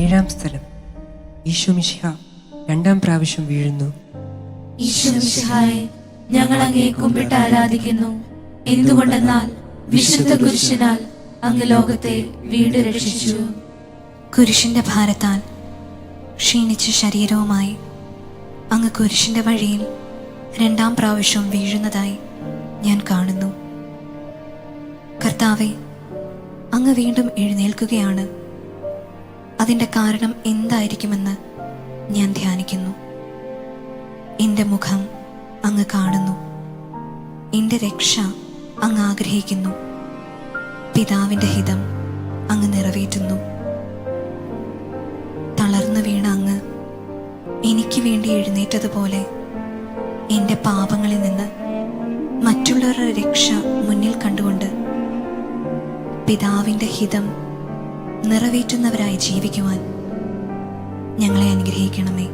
ഏഴാം സ്ഥലം. ഈശോ മിശിഹ രണ്ടാം പ്രാവശ്യം വീഴുന്നു. ഈശോ മിശിഹായെ, ഞങ്ങൾ അങ്ങയെ കുമ്പിട്ട് ആരാധിക്കുന്നു. എന്തുകൊണ്ടെന്നാൽ വിശുദ്ധ കുരിശിനാൽ അങ്ങ് ലോകത്തെ വീണ്ടും രക്ഷിച്ചു. കുരിശിന്റെ ഭാരത്താൽ ക്ഷീണിച്ച ശരീരവുമായി അങ്ങ് കുരിശിന്റെ വഴിയിൽ രണ്ടാം പ്രാവശ്യം വീഴുന്നതായി ഞാൻ കാണുന്നു. കർത്താവെ, അങ്ങ് വീണ്ടും എഴുന്നേൽക്കുകയാണ്. അതിൻ്റെ കാരണം എന്തായിരിക്കുമെന്ന് ഞാൻ ധ്യാനിക്കുന്നു. എൻ്റെ മുഖം അങ്ങ് കാണുന്നു. എൻ്റെ രക്ഷ അങ്ങ് ആഗ്രഹിക്കുന്നു. പിതാവിൻ്റെ ഹിതം അങ്ങ് നിറവേറ്റുന്നു. തളർന്നു വീണ അങ്ങ് എനിക്ക് വേണ്ടി എഴുന്നേറ്റതുപോലെ എൻ്റെ പാപങ്ങളിൽ നിന്ന് മറ്റുള്ളവരുടെ രക്ഷ മുന്നിൽ കണ്ടുകൊണ്ട് പിതാവിൻ്റെ ഹിതം നിറവേറ്റുന്നവരായി ജീവിക്കുവാൻ ഞങ്ങളെ അനുഗ്രഹിക്കണമേ.